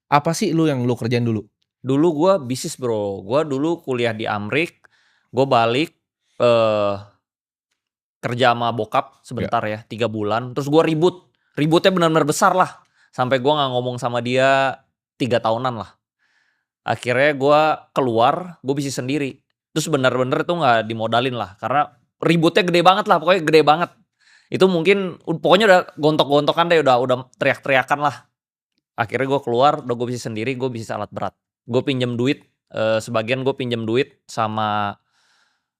Apa sih yang lu kerjain dulu? Dulu gue bisnis bro, gue dulu kuliah di Amrik, gue balik eh kerja sama bokap Ya. sebentar ya, 3 bulan, terus gue ributnya benar-benar besar lah, sampai gue nggak ngomong sama dia 3 tahunan lah. Akhirnya gue keluar, gue bisnis sendiri, terus benar-benar itu nggak dimodalin lah, karena ributnya gede banget lah, pokoknya gede banget. Itu mungkin pokoknya udah gontok-gontokan deh, udah teriak-teriakan lah. Akhirnya gue keluar, udah gue bisnis sendiri, gue bisnis alat berat. Gue pinjem duit, sebagian gue pinjem duit sama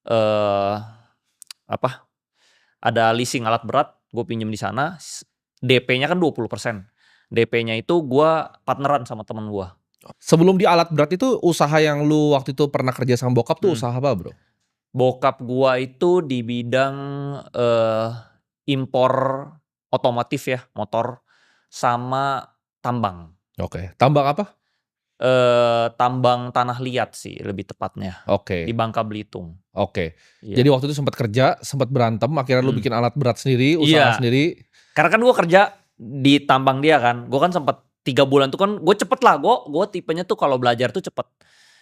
eh ada leasing alat berat, gue pinjem di sana. DP-nya kan 20%. DP-nya itu gue partneran sama temen gue. Sebelum di alat berat itu usaha yang lu waktu itu pernah kerja sama bokap tuh Hmm. usaha apa, Bro? Bokap gue itu di bidang impor otomotif ya, motor sama tambang. Oke. Tambang apa? Tambang tanah liat sih lebih tepatnya, di Oke. Bangka Belitung. Oke. Iya. Jadi waktu itu sempat kerja, sempat berantem, akhirnya lu bikin alat berat sendiri, usaha Iya, sendiri. karena kan gue kerja di tambang dia kan, gue kan sempet 3 bulan tuh kan gue cepet lah, gue tipenya tuh kalau belajar tuh cepet.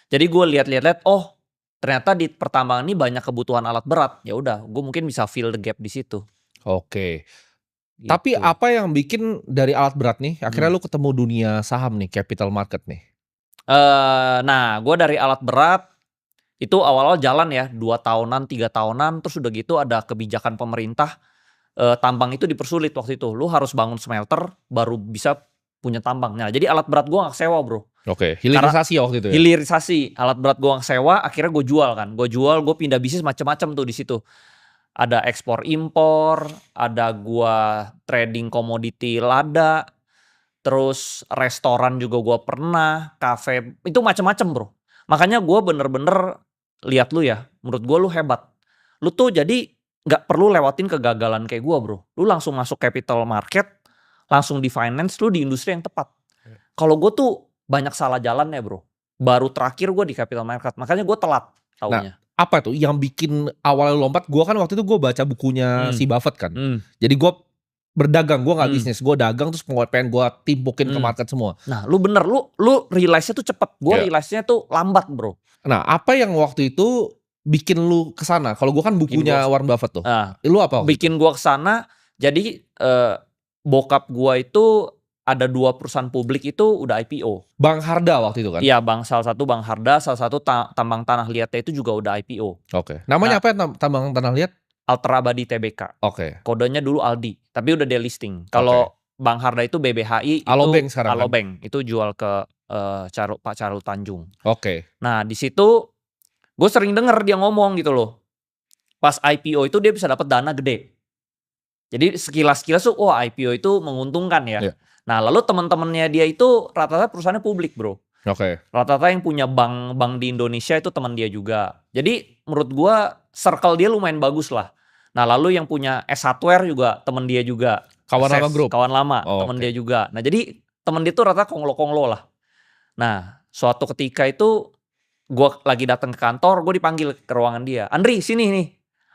Jadi gue lihat-lihat, oh ternyata di pertambangan ini banyak kebutuhan alat berat. Ya udah, gue mungkin bisa fill the gap di situ. Oke. Tapi Gitu. apa yang bikin dari alat berat nih, akhirnya Hmm. lu ketemu dunia saham nih, capital market nih? Nah gue dari alat berat itu awal-awal jalan ya 2 tahunan, 3 tahunan, terus udah gitu ada kebijakan pemerintah, tambang itu dipersulit waktu itu. Lu harus bangun smelter baru bisa punya tambang. Nah jadi alat berat gue nggak sewa bro. Oke, Karena hilirisasi ya waktu itu ya? hilirisasi, alat berat gue sewa, akhirnya gue jual kan. Gue jual, gue pindah bisnis macam-macam tuh di situ. Ada ekspor impor, ada gue trading komoditi lada, terus restoran juga gue pernah, kafe, itu macam-macam bro. Makanya gue bener-bener lihat lu ya, menurut gue lu hebat. Lu tuh jadi nggak perlu lewatin kegagalan kayak gue bro. Lu langsung masuk capital market, langsung di finance, lu di industri yang tepat. Kalau gue tuh banyak salah jalan ya bro. Baru terakhir gue di capital market, makanya gue telat Nah, taunya. apa tuh yang bikin awalnya lompat? Gua kan waktu itu gua baca bukunya Hmm, si Buffett kan. hmm, Jadi gua berdagang, gua nggak hmm, bisnis, gua dagang terus pengen gua timpukin ke hmm. market semua. Nah, lu bener, lu realize-nya tuh cepet. Gue Ya. realize-nya tuh lambat bro. Nah, apa yang waktu itu bikin lu kesana? Kalau gua kan Bikin gue, bukunya Warren Buffett tuh. nah, Lu apa waktu itu? bikin gue kesana. Jadi bokap gue itu ada 2 perusahaan publik itu udah IPO. Bang Harda waktu itu kan? Iya bang, salah satu Bang Harda, salah satu tambang tanah liatnya itu juga udah IPO. Oke. Namanya Nah, apa ya tambang tanah liat? Ultra Abadi Tbk. Oke. Kodenya dulu Aldi, tapi udah delisting. Oke. Kalau Bang Harda itu BBHI, itu Alobank sekarang kan? Alobank, itu jual ke Pak Charul Tanjung. Oke. Nah di situ gue sering denger dia ngomong gitu loh. Pas IPO itu dia bisa dapat dana gede. Jadi sekilas-sekilas tuh, wah IPO itu menguntungkan ya. Iya. Nah lalu teman-temannya dia itu rata-rata perusahaannya publik bro. Oke. Rata-rata yang punya bank di Indonesia itu teman dia juga. Jadi menurut gua circle dia lumayan bagus lah. Nah lalu yang punya S Hardware juga teman dia juga. Kawan lama grup? Kawan lama, Oh, teman oke. dia juga. Nah jadi teman dia tuh rata konglo-konglo lah. Nah suatu ketika itu gua lagi datang ke kantor, gue dipanggil ke ruangan dia. Andri sini nih,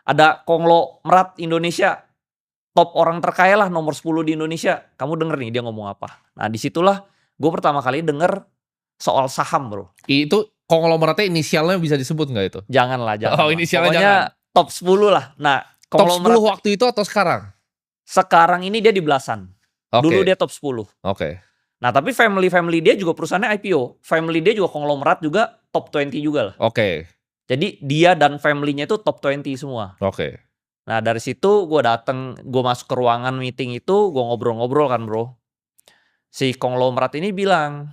ada konglomerat Indonesia, top orang terkaya lah nomor 10 di Indonesia. Kamu denger nih dia ngomong apa. Nah disitulah gue pertama kali denger soal saham bro. Itu konglomeratnya inisialnya bisa disebut nggak itu? Janganlah, Oh, janganlah. inisialnya Pokoknya jangan. top 10 lah. Nah Top 10 konglomerat waktu itu atau sekarang? sekarang ini dia di belasan. Dulu Oke. dia top 10. Oke. Nah tapi family dia juga perusahaannya IPO. Family dia juga konglomerat juga top 20 juga lah. Oke. Jadi dia dan family-nya itu top 20 semua. Oke. Nah dari situ gue masuk ke ruangan meeting itu, gue ngobrol-ngobrol kan bro. Si konglomerat ini bilang,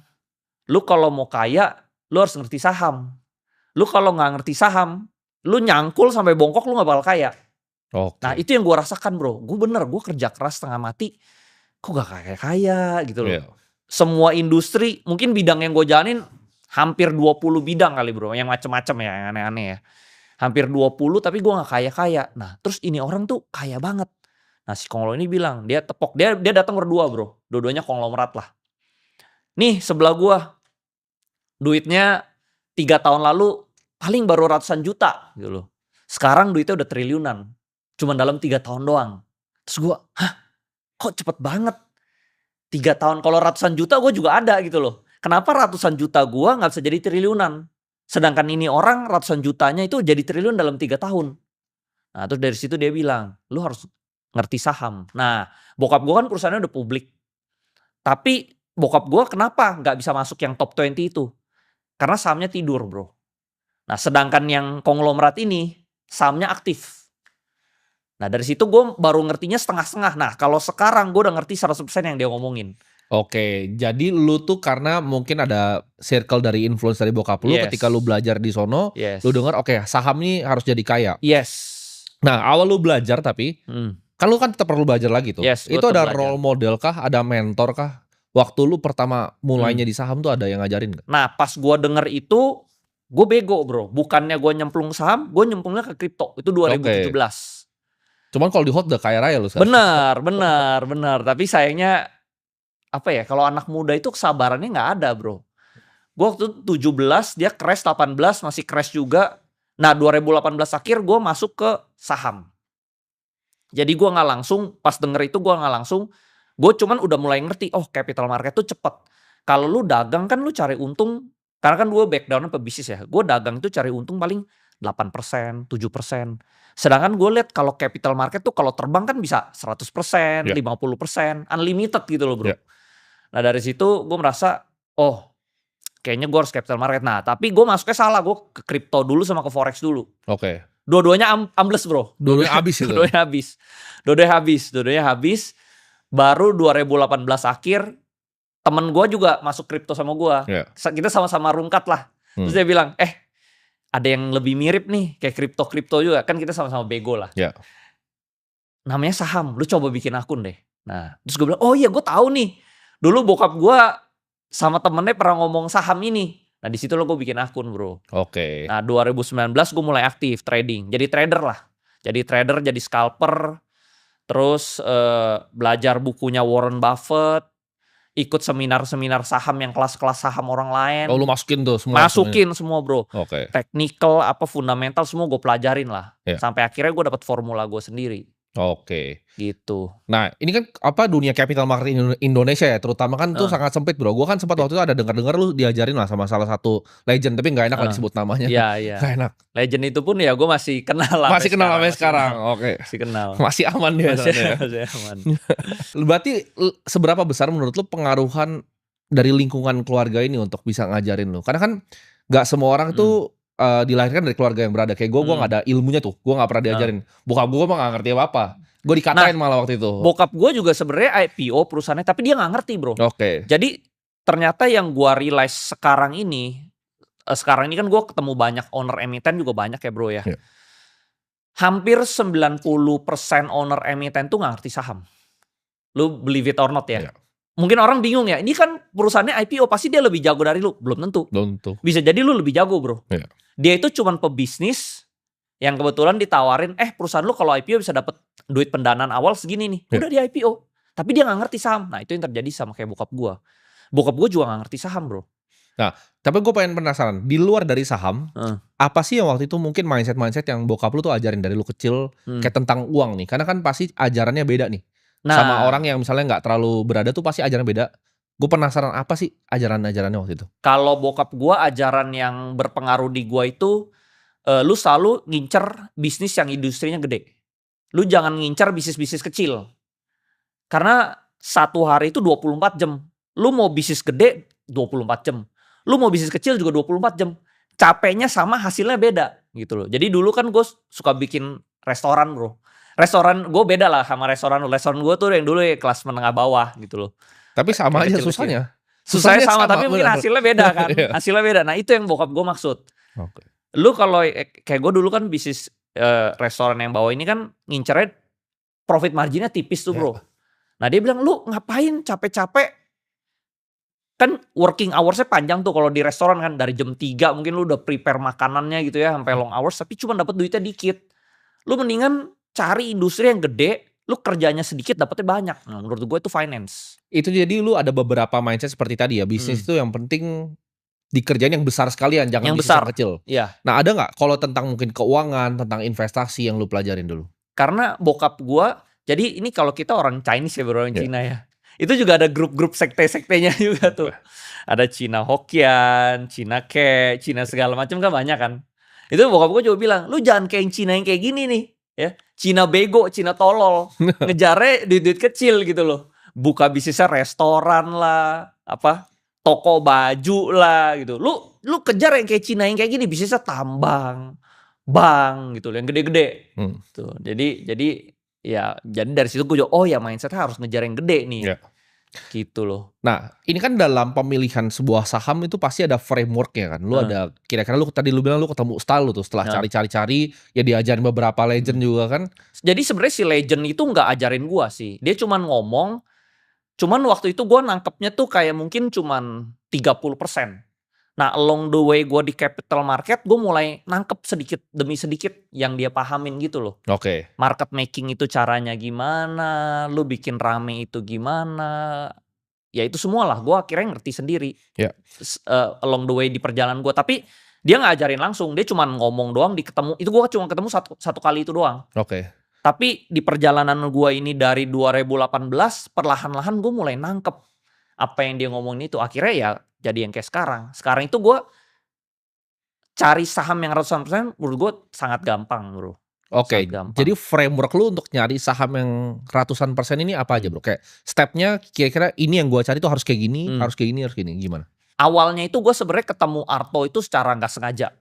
lu kalau mau kaya, lu harus ngerti saham. Lu kalau nggak ngerti saham, lu nyangkul sampai bongkok lu nggak bakal kaya. Nah Oke. itu yang gue rasakan bro. Gue kerja keras setengah mati, kok gak kaya-kaya gitu loh. Iya. Semua industri, mungkin bidang yang gue jalanin hampir 20 bidang kali bro, yang macem-macem ya, yang aneh-aneh ya. Hampir 20 tapi gue gak kaya-kaya. Nah terus ini orang tuh kaya banget. Nah si konglo ini bilang, dia tepok, dia datang berdua bro. Dua-duanya konglomerat lah. Nih sebelah gue, duitnya 3 tahun lalu paling baru ratusan juta gitu loh. Sekarang duitnya udah triliunan. Cuman dalam 3 tahun doang. Terus gue, hah kok cepet banget? 3 tahun, kalau ratusan juta gue juga ada gitu loh. kenapa ratusan juta gua nggak bisa jadi triliunan? Sedangkan ini orang ratusan jutanya itu jadi triliun dalam 3 tahun. Nah, terus dari situ dia bilang, "Lu harus ngerti saham." Nah, bokap gua kan perusahaannya udah publik. Tapi bokap gua kenapa nggak bisa masuk yang top 20 itu? Karena sahamnya tidur, Bro. Nah, sedangkan yang konglomerat ini sahamnya aktif. Nah, dari situ gue baru ngertinya setengah-setengah. Nah, kalau sekarang gue udah ngerti 100% yang dia ngomongin. Oke, jadi lu tuh karena mungkin ada circle dari influence dari bokap lu, Yes. ketika lu belajar di sono, Yes. lu denger oke saham nih harus jadi kaya. Yes. Nah, awal lu belajar tapi, kan lu kan tetap perlu belajar lagi tuh. Yes, gua Itu ada tetap belajar. role model kah, ada mentor kah? Waktu lu pertama mulainya di saham tuh ada yang ngajarin nggak? Nah, pas gue denger itu, gue bego, Bro. Bukannya gue nyemplung saham, gue nyemplungnya ke kripto. Itu 2017. Cuman kalau di hot udah kaya raya lu sekarang. Benar. Tapi sayangnya, apa ya, kalau anak muda itu kesabarannya nggak ada, Bro. Gue waktu itu 17, dia crash 18, masih crash juga. Nah, 2018 akhir gue masuk ke saham. Jadi gue nggak langsung, pas denger itu gue nggak langsung, gue cuman udah mulai ngerti, oh capital market tuh cepet. Kalau lu dagang kan lu cari untung, karena kan gue backgroundnya pebisnis ya, gue dagang itu cari untung paling 8%, 7%. Sedangkan gue lihat kalau capital market tuh kalau terbang kan bisa 100%, 50%, unlimited gitu loh, Bro. Yeah. Nah, dari situ gue merasa, oh kayaknya gue harus capital market. Nah, tapi gue masuknya salah, gue ke kripto dulu sama ke forex dulu. Oke. Dua-duanya ambles, Bro. Dua-duanya habis itu. Dua-duanya habis. Baru 2018 akhir, temen gue juga masuk kripto sama gue. Yeah. Kita sama-sama rungkat lah. Terus dia bilang, ada yang lebih mirip nih, kayak kripto juga. Kan kita sama-sama bego lah. Yeah. Namanya saham, lu coba bikin akun deh. Nah, terus gue bilang, oh iya gue tahu nih. Dulu bokap gue sama temennya pernah ngomong saham ini. Nah, di situ lo gue bikin akun, Bro. Oke. Nah, 2019 gue mulai aktif trading. Jadi trader lah. Jadi trader, jadi scalper. Terus belajar bukunya Warren Buffett. Ikut seminar-seminar saham yang kelas-kelas saham orang lain. Oh, lu masukin tuh semua? Masukin semua, Bro. Oke. Technical, fundamental semua gue pelajarin lah. Yeah. Sampai akhirnya gue dapet formula gue sendiri. Oke. Gitu. Nah, ini kan dunia capital market Indonesia ya, terutama kan tuh sangat sempit, Bro. Gua kan sempat waktu itu ada dengar-dengar lu diajarin lah sama salah satu legend, tapi nggak enak lah disebut namanya. Iya. Gak enak. Legend itu pun ya gue masih kenal lah. Masih kenal sampai sekarang. Oke. Masih kenal. Masih aman dia. Masih aman. Berarti seberapa besar menurut lu pengaruhan dari lingkungan keluarga ini untuk bisa ngajarin lu? Karena kan nggak semua orang tuh dilahirkan dari keluarga yang berada. Kayak gue nggak ada ilmunya tuh. Gue nggak pernah diajarin. Bokap gue mah nggak ngerti apa-apa. Gue dikatain malah waktu itu. Bokap gue juga sebenarnya IPO perusahaannya, tapi dia nggak ngerti, Bro. Oke. Jadi ternyata yang gue realize sekarang ini kan gue ketemu banyak owner emiten juga banyak ya, Bro ya. Yeah. Hampir 90% owner emiten tuh nggak ngerti saham. Lu believe it or not ya. Yeah. Mungkin orang bingung ya, ini kan perusahaannya IPO, pasti dia lebih jago dari lu. Belum tentu. Bisa jadi lu lebih jago, Bro. Yeah. Dia itu cuman pebisnis yang kebetulan ditawarin, perusahaan lu kalau IPO bisa dapat duit pendanaan awal segini nih. Yeah. Udah di IPO. Tapi dia gak ngerti saham. Nah, itu yang terjadi sama kayak bokap gue. Bokap gue juga gak ngerti saham, Bro. Nah, tapi gue pengen penasaran, di luar dari saham, apa sih yang waktu itu mungkin mindset yang bokap lu tuh ajarin dari lu kecil, kayak tentang uang nih? Karena kan pasti ajarannya beda nih. Sama orang yang misalnya nggak terlalu berada tuh pasti ajaran beda. Gue penasaran apa sih ajaran-ajarannya waktu itu? Kalau bokap gue, ajaran yang berpengaruh di gue itu, lu selalu ngincer bisnis yang industrinya gede. Lu jangan ngincer bisnis-bisnis kecil. Karena satu hari itu 24 jam. Lu mau bisnis gede 24 jam. Lu mau bisnis kecil juga 24 jam. Capeknya sama, hasilnya beda gitu loh. Jadi dulu kan gue suka bikin restoran, Bro. Restoran gue beda lah sama restoran lu. Restoran gue tuh yang dulu ya kelas menengah bawah gitu loh. Tapi sama aja kecil-kecil. susahnya. Susahnya sama, tapi mungkin bener. hasilnya beda kan. Hasilnya beda. Nah, itu yang bokap gue maksud. Okay. Lu kalau kayak gue dulu kan bisnis restoran yang bawah ini kan ngincernya profit marginnya tipis tuh, Bro. Nah, dia bilang, lu ngapain capek-capek? Kan working hoursnya panjang tuh kalau di restoran kan. Dari jam 3 mungkin lu udah prepare makanannya gitu ya sampai long hours, tapi cuma dapat duitnya dikit. Lu mendingan cari industri yang gede, lu kerjanya sedikit dapetnya banyak. Nah, menurut gue itu finance. Itu jadi lu ada beberapa mindset seperti tadi ya, bisnis itu yang penting dikerjain yang besar sekalian, jangan bisnis yang kecil. Iya. Nah, ada nggak kalau tentang mungkin keuangan, tentang investasi yang lu pelajarin dulu? Karena bokap gue, jadi ini kalau kita orang Chinese ya, orang Cina ya. Itu juga ada grup-grup sekte-sektenya juga tuh. Ada Cina Hokian, Cina Ke, Cina segala macam kan banyak kan. Itu bokap gue juga bilang, lu jangan kayak Cina yang kayak gini nih. Ya, Cina bego, Cina tolol. Ngejarnya duit-duit kecil gitu loh. Buka bisnisnya restoran lah, toko baju lah gitu. Lu kejar yang kayak Cina yang kayak gini, bisnisnya tambang, bank gitu, yang gede-gede. Tuh. Jadi dari situ gue juga, oh ya mindsetnya harus ngejar yang gede nih. Ya. Gitu loh. Nah, ini kan dalam pemilihan sebuah saham itu pasti ada framework-nya kan. Lu ada kira-kira tadi lu bilang lu ketemu style lu tuh setelah cari-cari ya diajarin beberapa legend juga kan. Jadi sebenarnya si legend itu nggak ajarin gua sih. Dia cuman ngomong, cuman waktu itu gua nangkepnya tuh kayak mungkin cuman 30%. Nah, along the way gue di capital market, gue mulai nangkep sedikit demi sedikit yang dia pahamin gitu loh. Oke. Market making itu caranya gimana, lu bikin rame itu gimana. Ya itu semua lah, gue akhirnya ngerti sendiri. Ya. Along the way di perjalanan gue. Tapi dia gak ajarin langsung, dia cuma ngomong doang itu gue cuma ketemu satu kali itu doang. Oke. Tapi di perjalanan gue ini dari 2018, perlahan-lahan gue mulai nangkep apa yang dia ngomongin itu. Akhirnya ya jadi yang kayak sekarang. Sekarang itu gue cari saham yang ratusan persen menurut gue sangat gampang bro. Oke, jadi framework lu untuk nyari saham yang ratusan persen ini apa aja bro? Kayak stepnya kira-kira ini yang gue cari tuh harus kayak gini, harus kayak gini, harus gini, gimana? Awalnya itu gue sebenarnya ketemu Arto itu secara gak sengaja.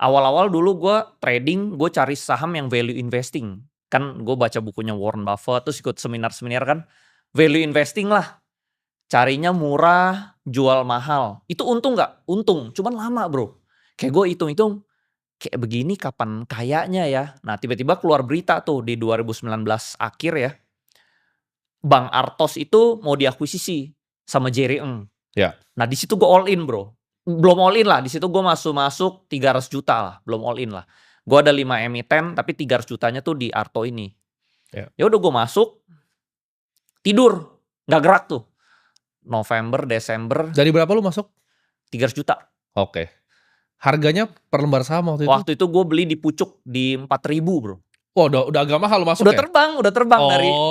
Awal-awal dulu gue trading, gue cari saham yang value investing. Kan gue baca bukunya Warren Buffett, terus ikut seminar-seminar kan. Value investing lah. Carinya murah, jual mahal. Itu untung gak? Untung, cuman lama bro. Kayak gue hitung-hitung, kayak begini kapan kayaknya ya. Nah tiba-tiba keluar berita tuh di 2019 akhir ya. Bang Artos itu mau diakuisisi sama Jerry Ng. Ya. Nah di situ gue all in bro. Belum all in lah, di situ gue masuk 300 juta lah. Belum all in lah. Gue ada 5 emiten tapi 300 jutanya tuh di Arto ini. Ya udah gue masuk, tidur, gak gerak tuh. November, Desember. Dari berapa lu masuk? 300 juta. Oke. Harganya per lembar saham waktu itu? Waktu itu gue beli di pucuk di 4.000 bro. Oh udah agak mahal lu masuk udah ya? Udah terbang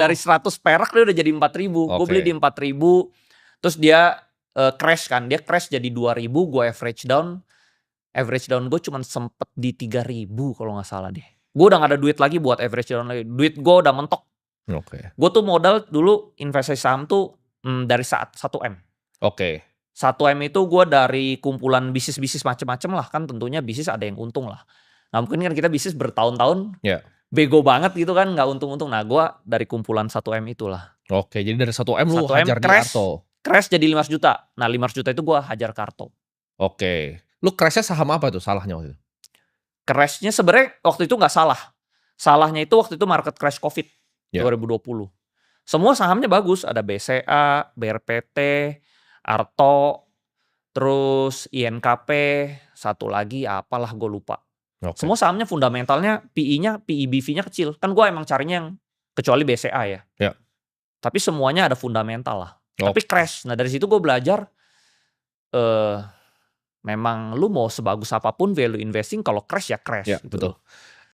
dari 100 perak dia udah jadi 4.000. Gue beli di 4.000. Terus dia crash kan. Dia crash jadi 2.000. Gue average down. Average down gue cuma sempet di 3.000 kalau gak salah deh. Gue udah gak ada duit lagi buat average down lagi. Duit gue udah mentok. Oke. Gue tuh modal dulu investasi saham tuh dari 1M. Oke. 1M itu gue dari kumpulan bisnis-bisnis macem-macem lah. Kan tentunya bisnis ada yang untung lah. Nah mungkin kan kita bisnis bertahun-tahun. Bego banget gitu kan. Gak untung-untung. Nah gue dari kumpulan 1M itulah. Oke, jadi dari 1M lu hajar di Arto. Crash jadi 500 juta. Nah 500 juta itu gue hajar ke Arto. Oke. Lu crashnya saham apa tuh salahnya waktu itu? Crashnya sebenarnya waktu itu gak salah. Salahnya itu waktu itu market crash COVID 2020. Semua sahamnya bagus, ada BCA, BRPT, Arto, terus INKP, satu lagi apalah gue lupa. Semua sahamnya fundamentalnya PE-nya, PE/BV-nya kecil. Kan gue emang carinya yang kecuali BCA ya. Tapi semuanya ada fundamental lah. Tapi crash. Nah dari situ gue belajar memang lu mau sebagus apapun value investing kalau crash ya crash. Ya, betul.